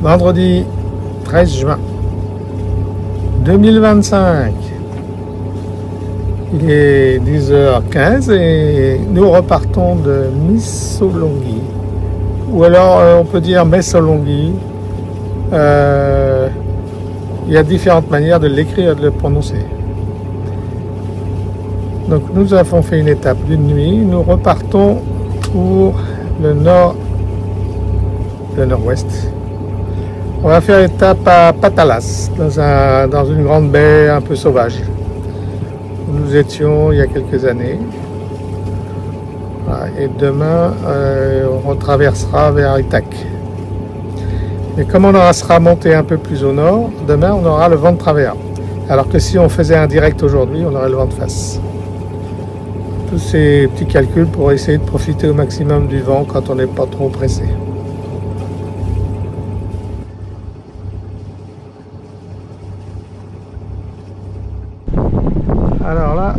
Vendredi 13 juin 2025. Il est 10h15 et nous repartons de Missolonghi. Ou alors on peut dire Messolonghi. Il y a différentes manières de l'écrire et de le prononcer. Donc nous avons fait une étape d'une nuit. Nous repartons pour le nord-ouest. On va faire étape à Patalas, dans une grande baie un peu sauvage, où nous étions il y a quelques années. Voilà, et demain, on retraversera vers Itac. Et comme on sera monté un peu plus au nord, demain on aura le vent de travers. Alors que si on faisait un direct aujourd'hui, on aurait le vent de face. Tous ces petits calculs pour essayer de profiter au maximum du vent quand on n'est pas trop pressé. Alors là,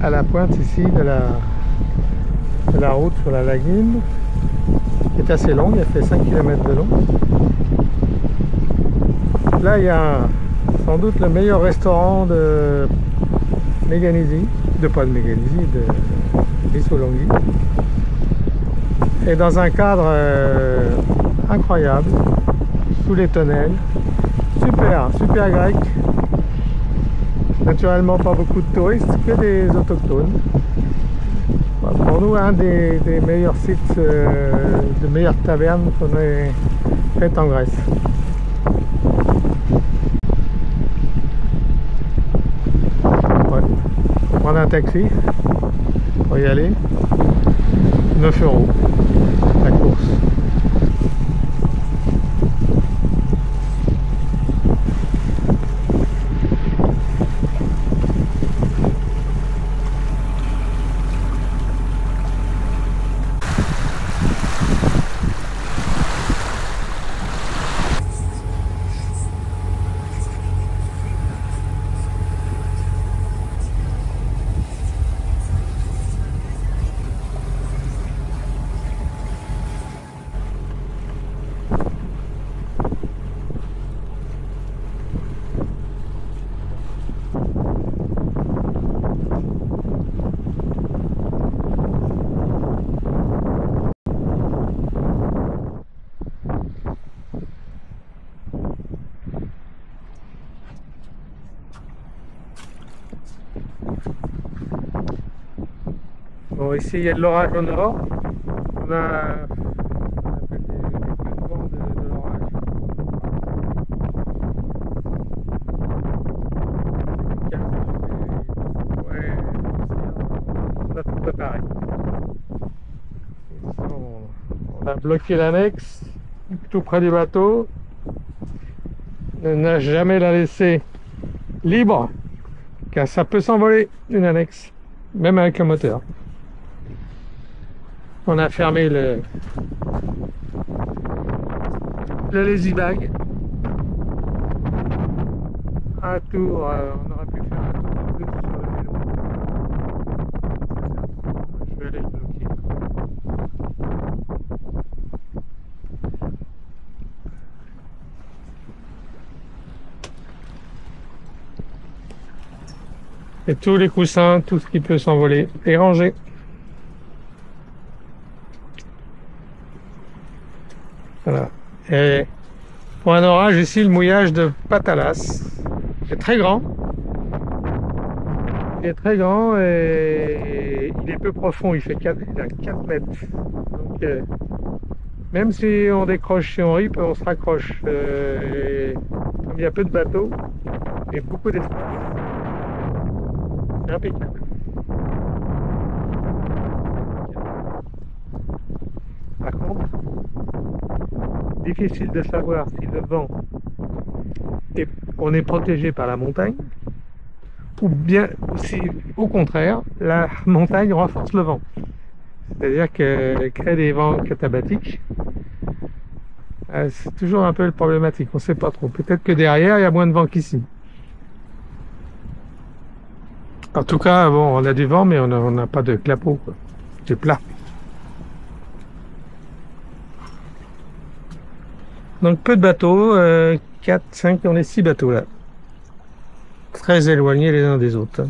à la pointe ici de la route sur la lagune, qui est assez longue, elle fait 5 km de long. Là, il y a sans doute le meilleur restaurant de Méganizi, de Missolonghi. Et dans un cadre incroyable, sous les tonnelles, super grec. Naturellement pas beaucoup de touristes, que des autochtones. Pour nous, un des meilleurs sites, de meilleures tavernes qu'on ait faites en Grèce. Ouais. Faut prendre un taxi pour y aller. 9 € la course. Bon, ici il y a de l'orage au nord. On a des vents de l'orage. Ouais, on a tout préparé. On a bloqué l'annexe, tout près du bateau. On n'a jamais la laissé libre, car ça peut s'envoler une annexe, même avec un moteur. On a fermé le lazy bag. Un tour, on aurait pu faire un tour plus sur le vélo. Je vais aller le bloquer. Et tous les coussins, tout ce qui peut s'envoler est rangé. Voilà. Et pour un orage ici, le mouillage de Patalas est très grand. Il est très grand et il est peu profond, il a 4 mètres. Donc même si on décroche, si on rip, on se raccroche. Et comme il y a peu de bateaux et beaucoup d'espace, c'est impeccable. Par contre, difficile de savoir si le vent on est protégé par la montagne ou bien si au contraire la montagne renforce le vent, c'est-à-dire qu'elle crée des vents catabatiques. C'est toujours un peu le problématique, on ne sait pas trop. Peut-être que derrière il y a moins de vent qu'ici. En tout cas, bon, on a du vent mais on n'a pas de clapot, quoi. C'est plat. Donc peu de bateaux, 4, 5, on est 6 bateaux là. Très éloignés les uns des autres.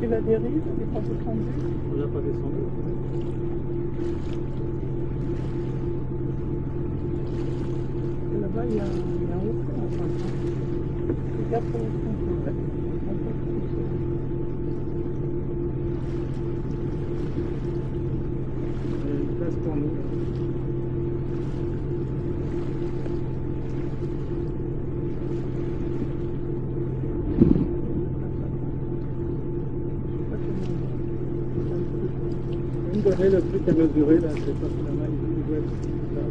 La dérive, elle n'est pas descendue. On n'a pas descendu. Là-bas, il y a un haut fond en fait. Regarde pour le fond, en fait. Il y a une place pour nous. Donner le truc à mesurer là, je sais pas si la main il doit être là.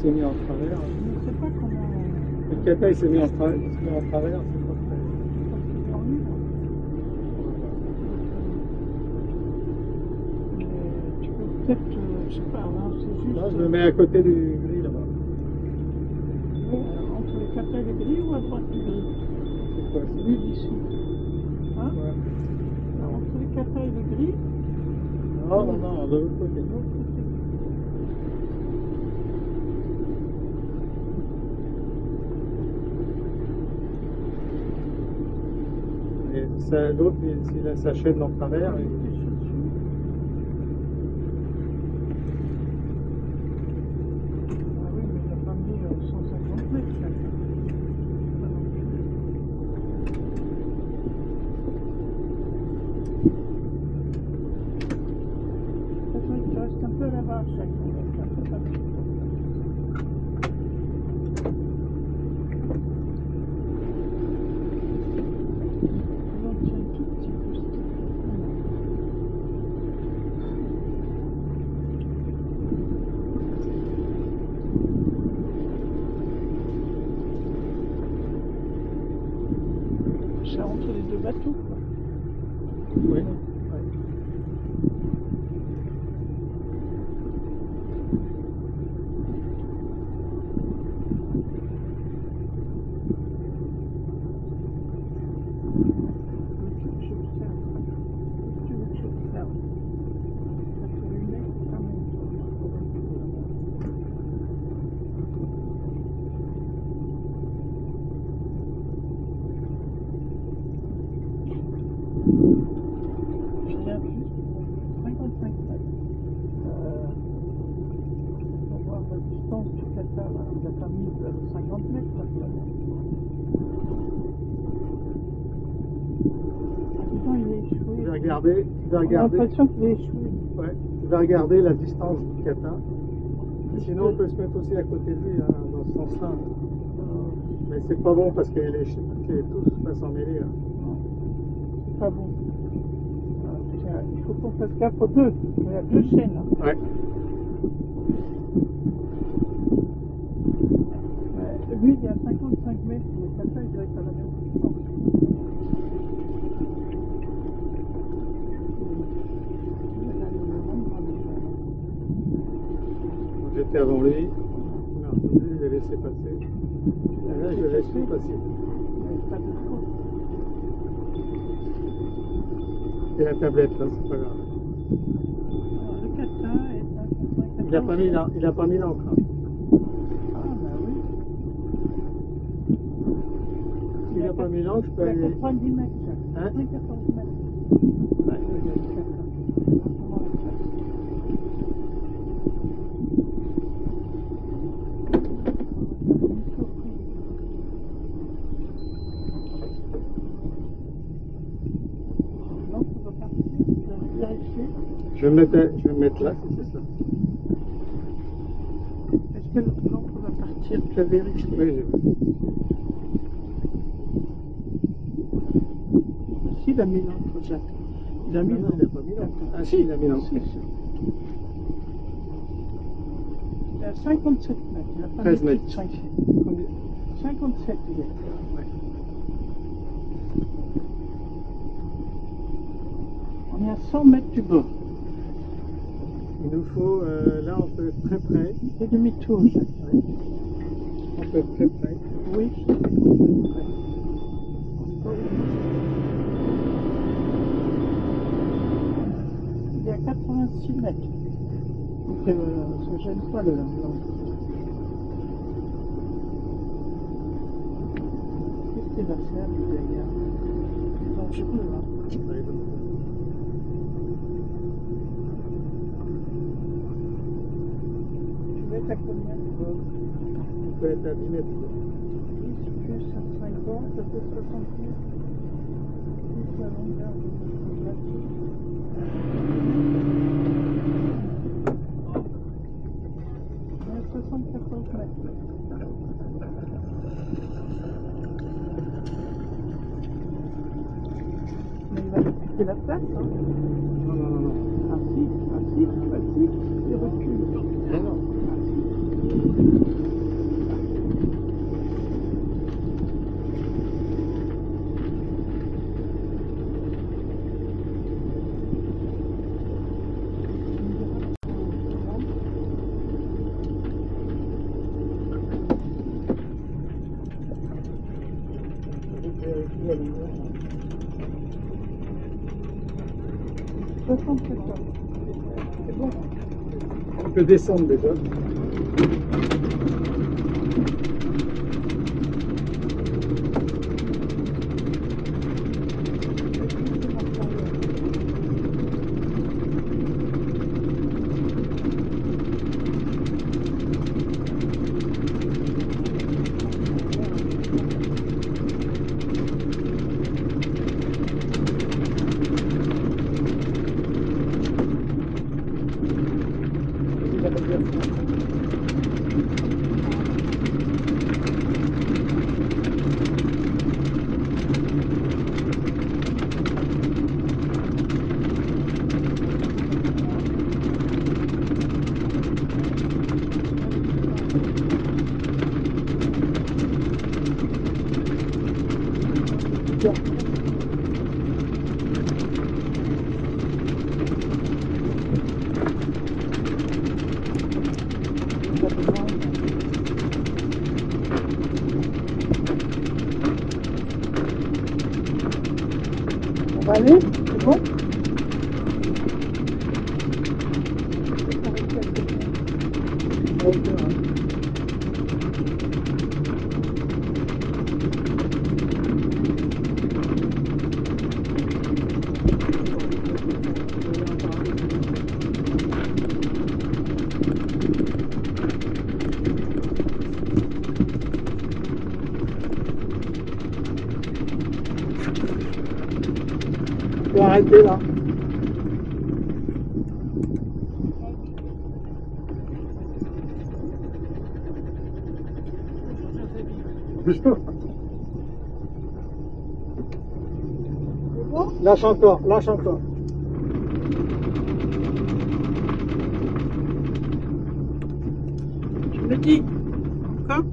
Il s'est mis en travers. Je ne sais pas comment. Le kata il s'est mis en travers, c'est pas très. Tu peux peut-être, je sais pas, hein, c'est juste. Là, je le mets à côté du gris là-bas. Entre les kata et les grilles ou à droite du gris? C'est quoi ça? Lui d'ici. Hein? Ouais. Alors, entre les kata et les grilles. Non, non, non, de l'autre côté. Et l'autre, s'il a sa chaîne en travers, il... Ah oui, mais il n'a pas mis 150 mètres chacun. Tu restes un peu à la barre chacun. Ça entre les deux bateaux, quoi. Oui. Il a pas mis 50 mètres là. Attends, il est échoué. Il va regarder. J'ai l'impression qu'il est échoué. Ouais, il va regarder la distance du kata. Sinon, on peut se mettre aussi à côté de lui, hein, dans ce sens-là. Mais c'est pas bon parce que tous va s'en mêler. Là. Non, c'est pas bon. Il faut qu'on fasse gaffe aux deux. Il y a deux chaînes. Ouais. Lui, il est à 55 mètres. Le kata, il doit être à la même distance. J'étais avant lui. Non, je l'ai laissé passer. Et là, je le laisse lui passer. Pas de faute. Et la tablette, là, c'est pas grave. Alors, le kata est à 55. Il a pas mis l'encre. Ah, bah oui. S'il n'a pas mis l'encre, je peux aller. 90 mètres. Hein? 14 mètres. Ouais. Je vais me mettre là, si c'est ça. Est-ce que l'encre va partir? Je vais vérifier. Oui, j'ai vu. Si, il a mis l'encre, Jacques. Il a mis Non, il n'a pas mis l'encre. Ah si, il a mis l'encre. Si. Il a 57 mètres. Il a pas 13 mis mètres. 5. Combien? 57, il est. Ouais. On est à 100 mètres du bord. Il nous faut, là on peut être très près. Et demi-tour. On peut être très près. Oui, je sais qu'on peut être près. Il y a 86 mètres. Donc ça ne gêne pas le blanc. Qu'est-ce qu'il va faire lui derrière? C'est dangereux, hein. Ouais, donc, Tu vas être à combien du bord? on peut être à 10 mètres. 10 plus 50, ça fait 60 mètres. Plus la longueur de la on est à 74 mètres. Mais il va quitter la place, hein. Non, non, non, non. Assis, il recule. Non, non. C'est bon. On peut descendre déjà. On va aller, c'est bon? On peut arrêter là. Lâche encore, lâche encore. Tu me dis, encore?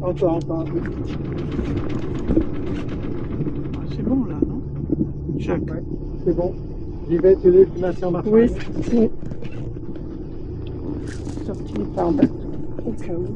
Encore un peu. Ah, c'est bon là, non? Jacques. Ouais, c'est bon. J'y vais, tu les filmes sur ma femme. Oui, oui. Sorti par bateau, au cas où.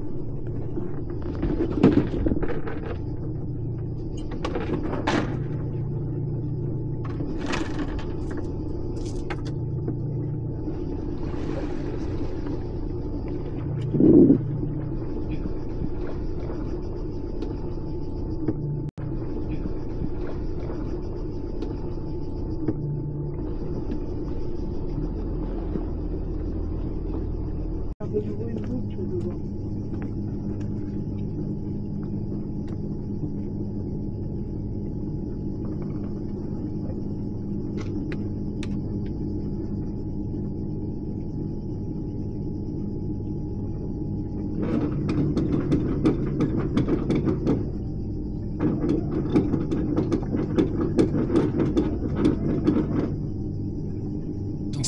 De nouveau une boucle devant.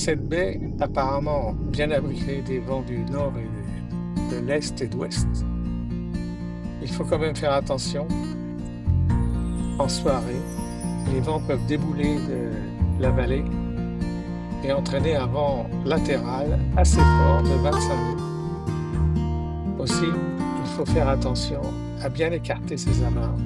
cette baie apparemment bien abritée des vents du nord et de l'est et d'ouest. Il faut quand même faire attention. En soirée, les vents peuvent débouler de la vallée et entraîner un vent latéral assez fort de 25 nœuds. Aussi, il faut faire attention à bien écarter ses amarres